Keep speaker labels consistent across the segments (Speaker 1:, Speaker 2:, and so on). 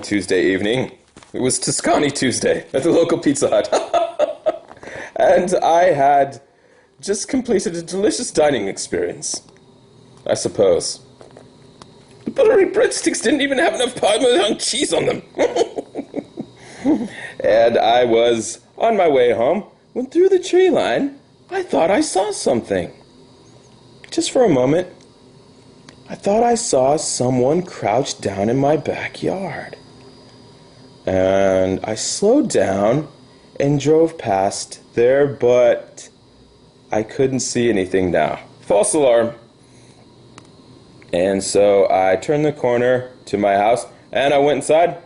Speaker 1: one Tuesday evening. It was Tuscany Tuesday at the local Pizza Hut. And I had just completed a delicious dining experience, I suppose. The buttery breadsticks didn't even have enough Parmesan cheese on them. And I was on my way home when through the tree line, I thought I saw something. Just for a moment, I thought I saw someone crouched down in my backyard. And I slowed down and drove past there, but I couldn't see anything now. False alarm. And so I turned the corner to my house, and I went inside,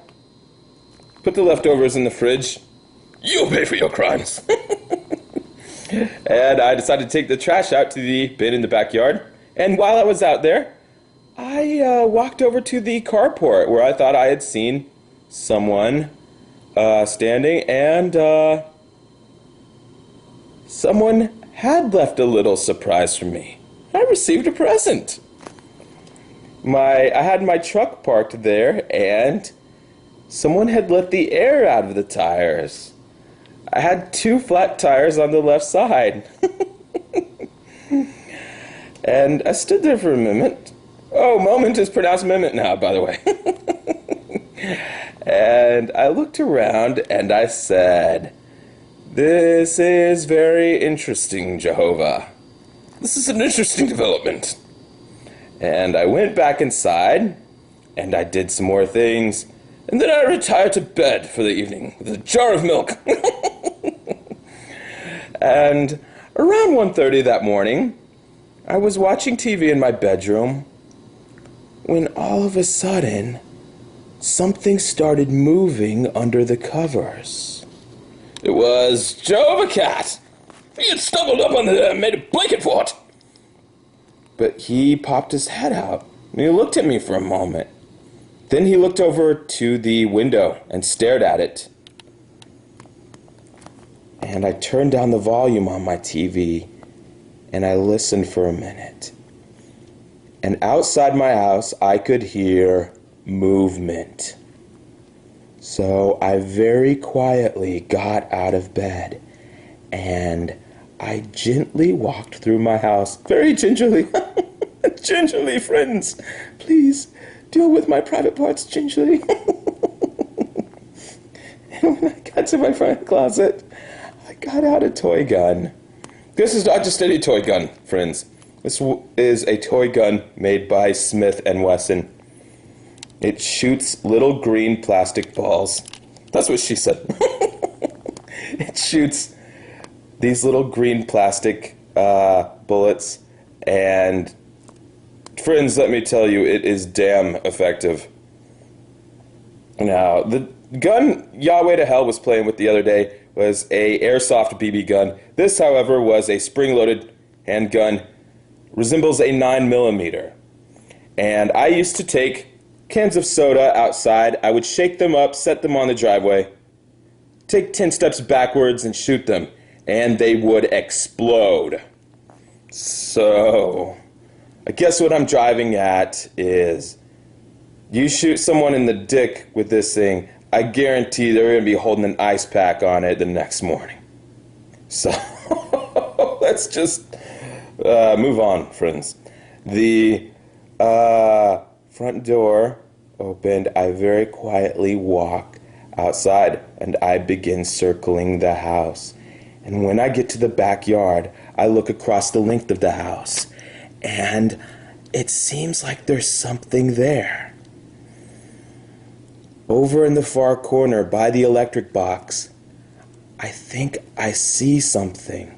Speaker 1: put the leftovers in the fridge. You'll pay for your crimes. And I decided to take the trash out to the bin in the backyard. And while I was out there, I walked over to the carport where I thought I had seen someone standing, and someone had left a little surprise for me. I received a present. I had my truck parked there, and someone had let the air out of the tires. I had 2 flat tires on the left side. And I stood there for a moment. Oh, moment is pronounced minute now, by the way. And I looked around and I said, "This is very interesting, Jehovah. This is an interesting development." And I went back inside and I did some more things. And then I retired to bed for the evening with a jar of milk. And around 1:30 that morning, I was watching TV in my bedroom when all of a sudden, something started moving under the covers. It was Jehovah Cat. He had stumbled up on the made a blanket fort. But he popped his head out and he looked at me for a moment. Then he looked over to the window and stared at it. And I turned down the volume on my TV and I listened for a minute. And outside my house, I could hear movement. So I very quietly got out of bed and I gently walked through my house. Very gingerly. Gingerly, friends. Please deal with my private parts gingerly. And when I got to my front closet, I got out a toy gun. This is not just any toy gun, friends. This is a toy gun made by Smith & Wesson. It shoots little green plastic balls. That's what she said. It shoots these little green plastic bullets, and friends, let me tell you, it is damn effective. Now, the gun Yahweh to Hell was playing with the other day was a airsoft BB gun. This, however, was a spring-loaded handgun. Resembles a 9mm. And I used to take cans of soda outside. I would shake them up, set them on the driveway, take 10 steps backwards and shoot them, and they would explode. So, I guess what I'm driving at is, you shoot someone in the dick with this thing, I guarantee they're going to be holding an ice pack on it the next morning. So, let's just move on, friends. The front door opened. I very quietly walk outside and I begin circling the house. And when I get to the backyard, I look across the length of the house and it seems like there's something there. Over in the far corner by the electric box, I think I see something,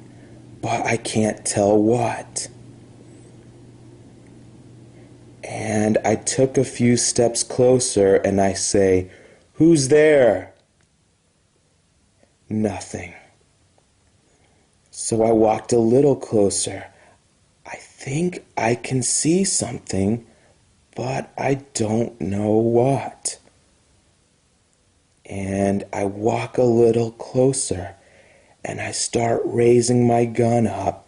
Speaker 1: but I can't tell what. And I took a few steps closer and I say, "Who's there?" Nothing. So I walked a little closer. I think I can see something, but I don't know what. And I walk a little closer and I start raising my gun up.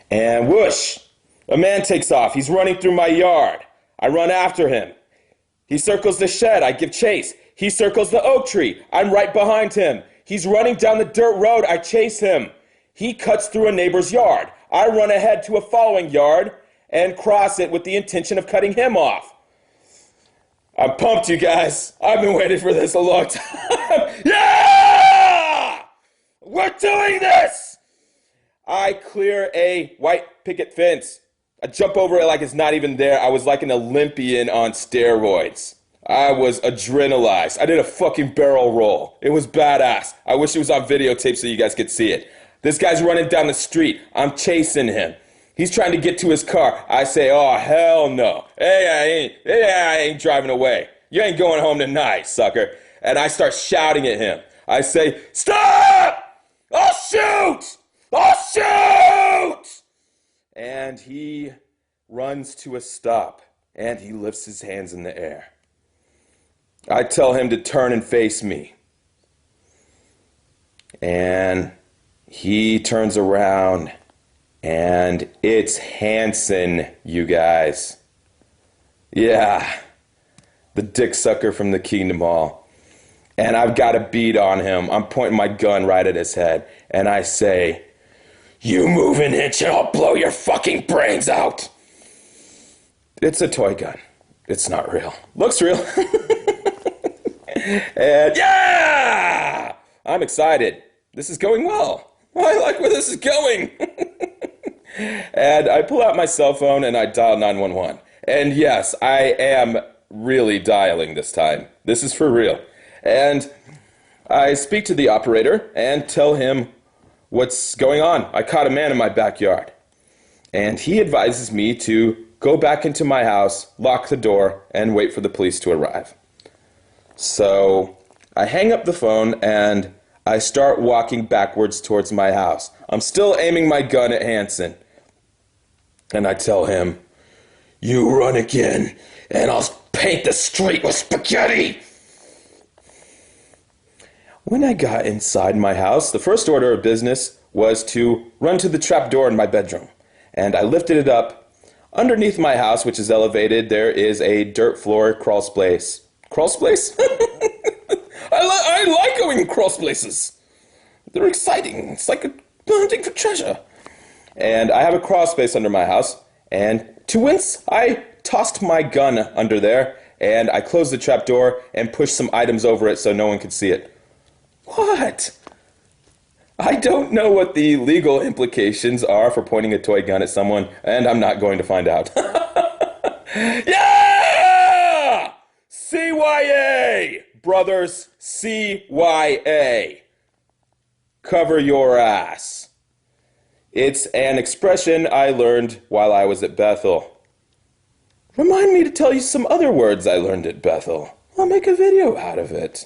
Speaker 1: And whoosh! A man takes off. He's running through my yard. I run after him. He circles the shed. I give chase. He circles the oak tree. I'm right behind him. He's running down the dirt road. I chase him. He cuts through a neighbor's yard. I run ahead to a following yard and cross it with the intention of cutting him off. I'm pumped, you guys. I've been waiting for this a long time. Yeah! We're doing this! I clear a white picket fence. I jump over it like it's not even there. I was like an Olympian on steroids. I was adrenalized. I did a fucking barrel roll. It was badass. I wish it was on videotape so you guys could see it. This guy's running down the street. I'm chasing him. He's trying to get to his car. I say, oh, hell no. Hey, I ain't driving away. You ain't going home tonight, sucker. And I start shouting at him. I say, stop! I'll shoot! I'll shoot! And he runs to a stop, and he lifts his hands in the air. I tell him to turn and face me. And he turns around, and it's Hanson, you guys. Yeah, the dick sucker from the Kingdom Hall. And I've got a bead on him. I'm pointing my gun right at his head, and I say, you move an inch and I'll blow your fucking brains out. It's a toy gun. It's not real. Looks real. And yeah! I'm excited. This is going well. I like where this is going. And I pull out my cell phone and I dial 911. And yes, I am really dialing this time. This is for real. And I speak to the operator and tell him what's going on. I caught a man in my backyard. And he advises me to go back into my house, lock the door, and wait for the police to arrive. So I hang up the phone and I start walking backwards towards my house. I'm still aiming my gun at Hanson. And I tell him, you run again, and I'll paint the street with spaghetti. When I got inside my house, the first order of business was to run to the trap door in my bedroom. And I lifted it up. Underneath my house, which is elevated, there is a dirt floor crawl space. Crawl space? I like going crawl spaces. They're exciting. It's like hunting for treasure. And I have a crawl space under my house. And to wince, I tossed my gun under there. And I closed the trap door and pushed some items over it so no one could see it. What? I don't know what the legal implications are for pointing a toy gun at someone, and I'm not going to find out. Yeah! CYA! Brothers, CYA. Cover your ass. It's an expression I learned while I was at Bethel. Remind me to tell you some other words I learned at Bethel. I'll make a video out of it.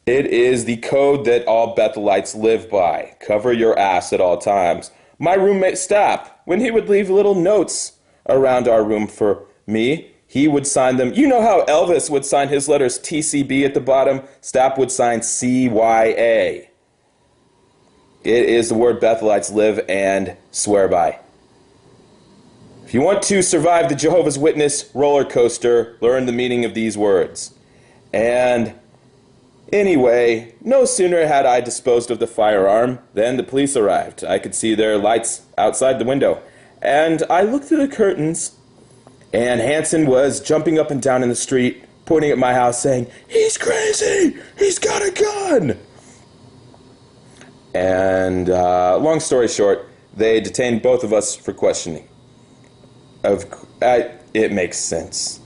Speaker 1: It is the code that all Bethelites live by. Cover your ass at all times. My roommate Stapp, when he would leave little notes around our room for me, he would sign them. You know how Elvis would sign his letters TCB at the bottom? Stapp would sign CYA. It is the word Bethelites live and swear by. If you want to survive the Jehovah's Witness roller coaster, learn the meaning of these words. And anyway, no sooner had I disposed of the firearm than the police arrived. I could see their lights outside the window. And I looked through the curtains, and Hanson was jumping up and down in the street, pointing at my house, saying, "He's crazy! He's got a gun!" And long story short, they detained both of us for questioning. It makes sense.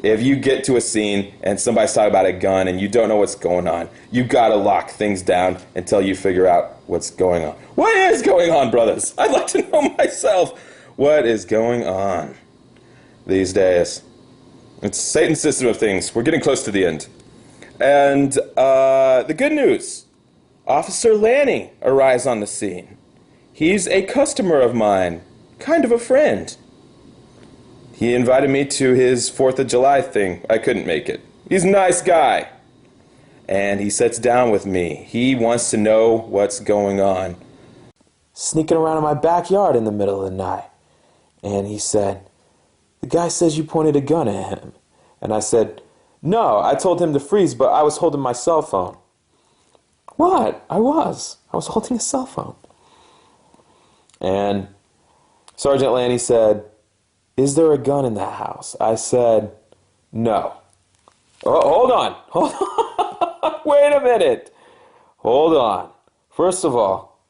Speaker 1: If you get to a scene and somebody's talking about a gun and you don't know what's going on, you gotta lock things down until you figure out what's going on. What is going on, brothers? I'd like to know myself. What is going on these days? It's Satan's system of things. We're getting close to the end. And the good news, Officer Lanning arrives on the scene. He's a customer of mine, kind of a friend. He invited me to his 4th of July thing. I couldn't make it. He's a nice guy. And he sits down with me. He wants to know what's going on.
Speaker 2: Sneaking around in my backyard in the middle of the night. And he said,
Speaker 1: the guy says you pointed a gun at him. And I said, no, I told him to freeze, but I was holding my cell phone. What? I was holding a cell phone. And Sergeant Lanny said, is there a gun in the house? I said, no. Oh, hold on. Wait a minute. Hold on. First of all,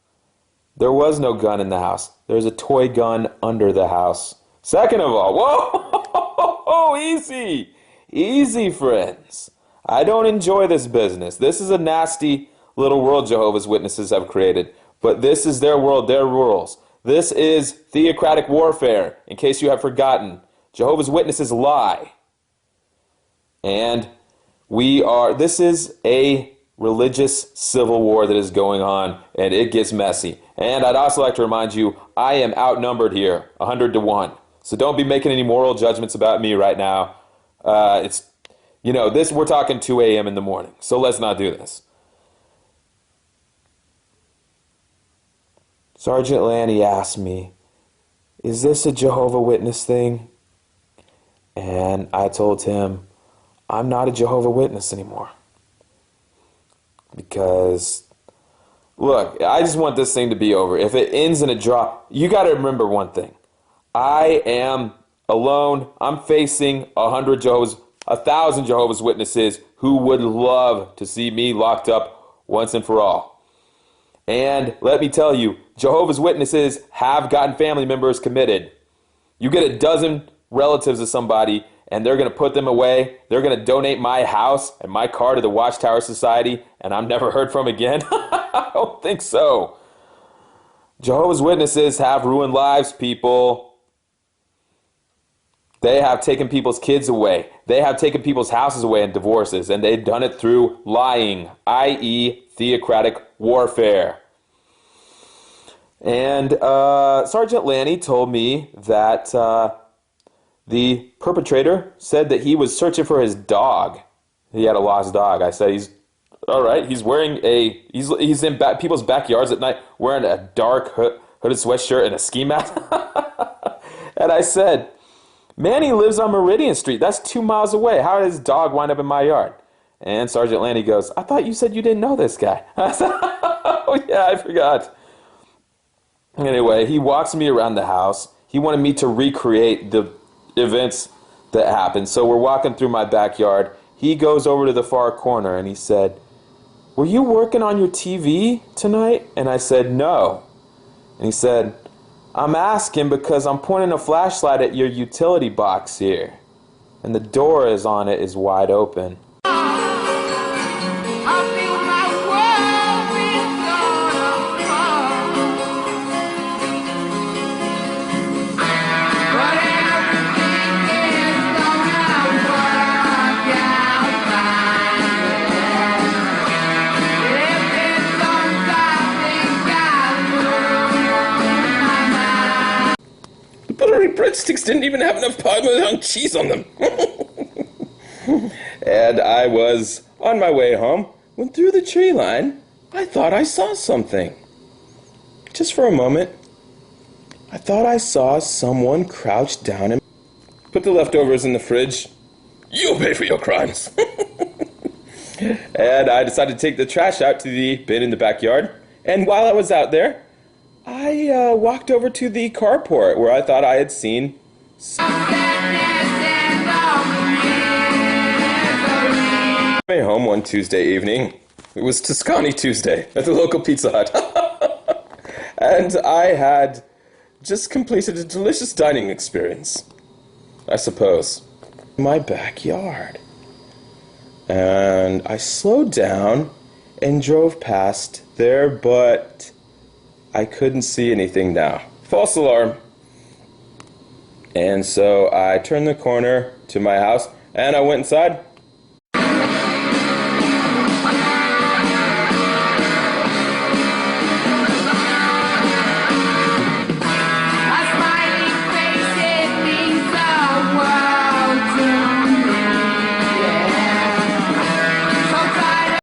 Speaker 1: there was no gun in the house. There's a toy gun under the house. Second of all, whoa, easy. Easy, friends. I don't enjoy this business. This is a nasty little world Jehovah's Witnesses have created. But this is their world, their rules. This is theocratic warfare, in case you have forgotten. Jehovah's Witnesses lie. And this is a religious civil war that is going on, and it gets messy. And I'd also like to remind you, I am outnumbered here, 100 to 1. So don't be making any moral judgments about me right now. We're talking 2 a.m. in the morning, so let's not do this. Sergeant Lanny asked me, is this a Jehovah Witness thing? And I told him, I'm not a Jehovah Witness anymore. Because, look, I just want this thing to be over. If it ends in a draw, you got to remember one thing. I am alone. I'm facing 1,000 Jehovah's Witnesses who would love to see me locked up once and for all. And let me tell you, Jehovah's Witnesses have gotten family members committed. You get a dozen relatives of somebody, and they're going to put them away. They're going to donate my house and my car to the Watchtower Society, and I'm never heard from again. I don't think so. Jehovah's Witnesses have ruined lives, people. They have taken people's kids away. They have taken people's houses away in divorces, and they've done it through lying, i.e. theocratic warfare. And Sergeant Lanny told me that the perpetrator said that he was searching for his dog. He had a lost dog. I said, he's all right. He's wearing he's in people's backyards at night wearing a dark hooded sweatshirt and a ski mask. And I said, Manny lives on Meridian Street. That's 2 miles away. How did his dog wind up in my yard? And Sergeant Lanny goes, I thought you said you didn't know this guy. I said, oh yeah, I forgot. Anyway, he walks me around the house. He wanted me to recreate the events that happened. So we're walking through my backyard. He goes over to the far corner and he said, were you working on your TV tonight? And I said, no. And he said, I'm asking because I'm pointing a flashlight at your utility box here. And the door on it is wide open. Breadsticks didn't even have enough Parmesan cheese on them. And I was on my way home when through the tree line, I thought I saw something. Just for a moment, I thought I saw someone crouched down and put the leftovers in the fridge. You'll pay for your crimes. And I decided to take the trash out to the bin in the backyard. And while I was out there, I walked over to the carport where I thought I had seen way home one Tuesday evening. It was Toscani Tuesday at the local Pizza Hut. And I had just completed a delicious dining experience, I suppose, in my backyard. And I slowed down and drove past there, but I couldn't see anything now. False alarm. And so I turned the corner to my house and I went inside